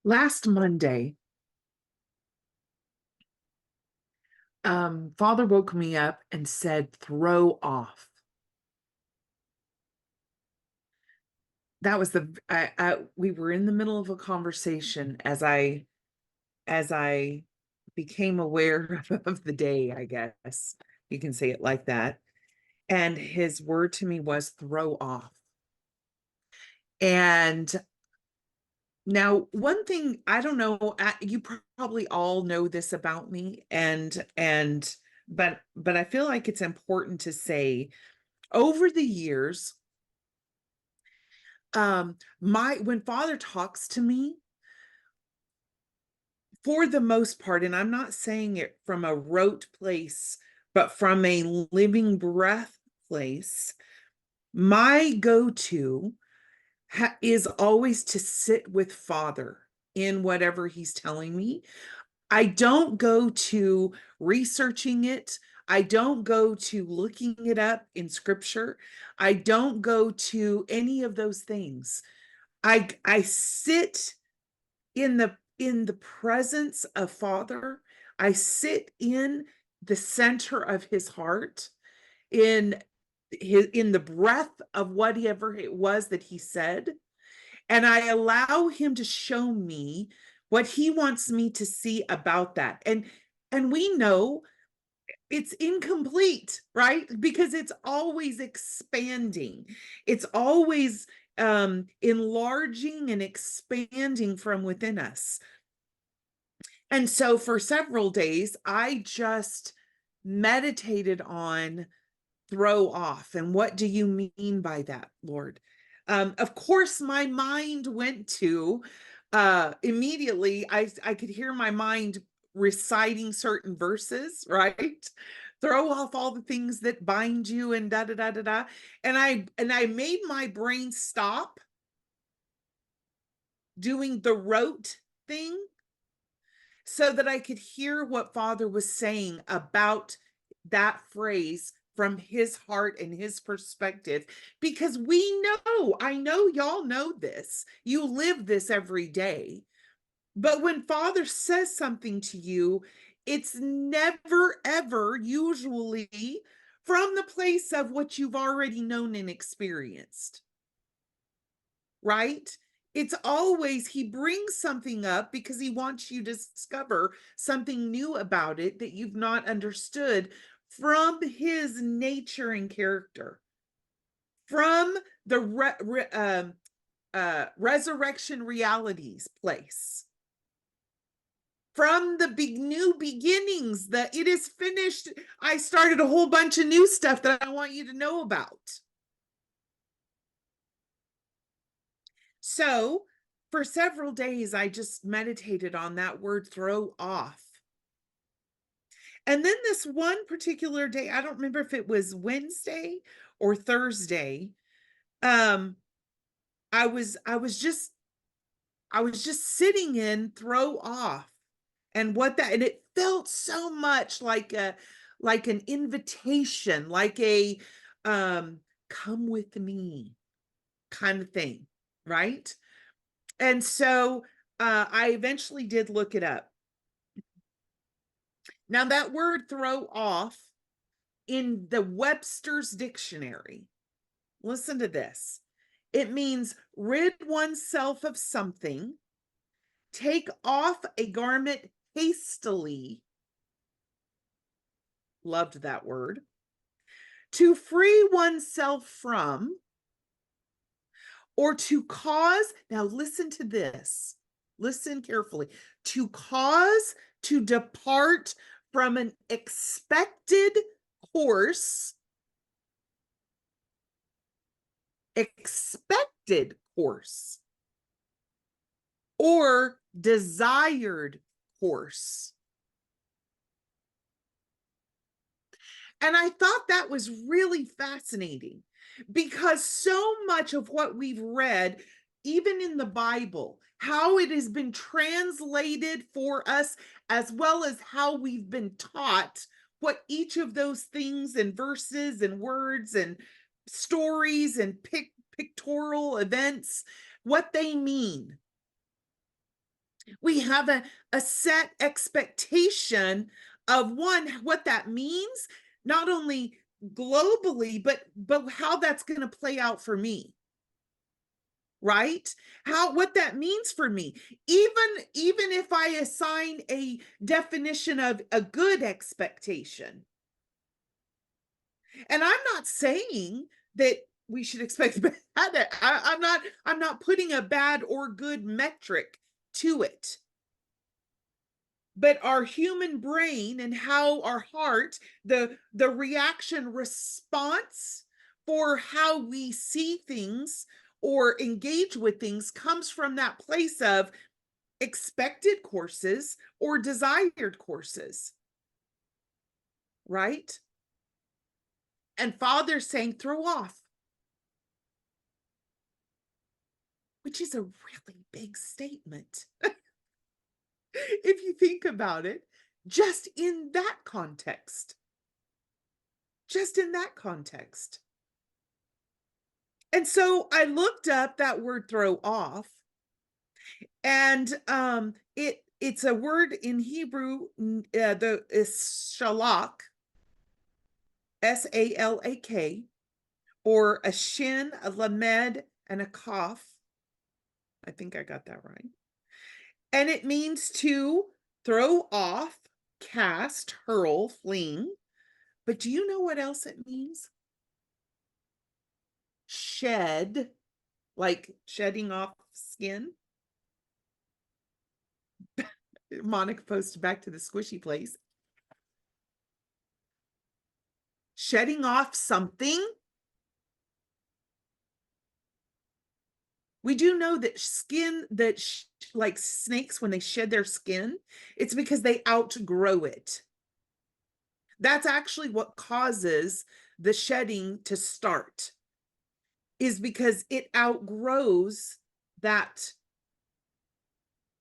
Last Monday, Father woke me up and said, throw off. That was we were in the middle of a conversation as I became aware of the day, I guess you can say it like that. And his word to me was throw off. And now, one thing I don't know, you probably all know this about me, but I feel like it's important to say over the years, my when Father talks to me, for the most part, and I'm not saying it from a rote place, but from a living breath place, my go-to is always to sit with Father in whatever he's telling me. I don't go to researching it. I don't go to looking it up in scripture. I don't go to any of those things. I sit in the presence of Father. I sit in the center of his heart, in in the breath of whatever it was that he said, and I allow him to show me what he wants me to see about that. And we know it's incomplete, right? Because it's always expanding. It's always enlarging and expanding from within us. And so for several days, I just meditated on throw off. And what do you mean by that, Lord? Of course, my mind went to immediately, I could hear my mind reciting certain verses, right? Throw off all the things that bind you and da da da da da. And I made my brain stop doing the rote thing so that I could hear what Father was saying about that phrase from his heart and his perspective. Because I know y'all know this, you live this every day. But when Father says something to you, it's never, ever usually from the place of what you've already known and experienced, right? It's always he brings something up because he wants you to discover something new about it that you've not understood from his nature and character, from the resurrection realities place, from the big new beginnings, that it is finished. I started a whole bunch of new stuff that I want you to know about. So for several days, I just meditated on that word throw off. And then this one particular day, I don't remember if it was Wednesday or Thursday. Um, I was just sitting in throw off, and it felt so much like an invitation, like a um come with me kind of thing, right? And so I eventually did look it up. Now, that word throw off in the Webster's dictionary, listen to this. It means rid oneself of something, take off a garment hastily. Loved that word. To free oneself from, or to cause, now listen to this, listen carefully, to cause to depart from an expected course, expected course, or desired course. And I thought that was really fascinating because so much of what we've read, even in the Bible, how it has been translated for us, as well as how we've been taught what each of those things and verses and words and stories and pictorial events, what they mean. We have a set expectation of one, what that means, not only globally, but how that's going to play out for me, right? How, what that means for me. Even if I assign a definition of a good expectation. And I'm not saying that we should expect bad. I'm not putting a bad or good metric to it. But our human brain and how our heart, the reaction response for how we see things or engage with things comes from that place of expected courses or desired courses, right? And Father's saying throw off, which is a really big statement. If you think about it, just in that context. Just in that context. And so I looked up that word throw off, and it's a word in Hebrew, the is shalak, S-A-L-A-K, or a shin, a lamed, and a kaf. I think I got that right. And it means to throw off, cast, hurl, fling. But do you know what else it means? Shed, like shedding off skin. Monica posted back to the squishy place. Shedding off something. We do know that skin, like snakes, when they shed their skin, it's because they outgrow it. That's actually what causes the shedding to start, is because it outgrows that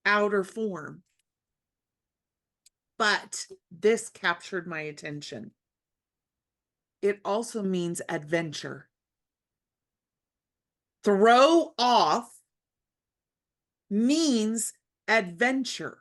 outer form. But this captured my attention. It also means adventure. Throw off means adventure.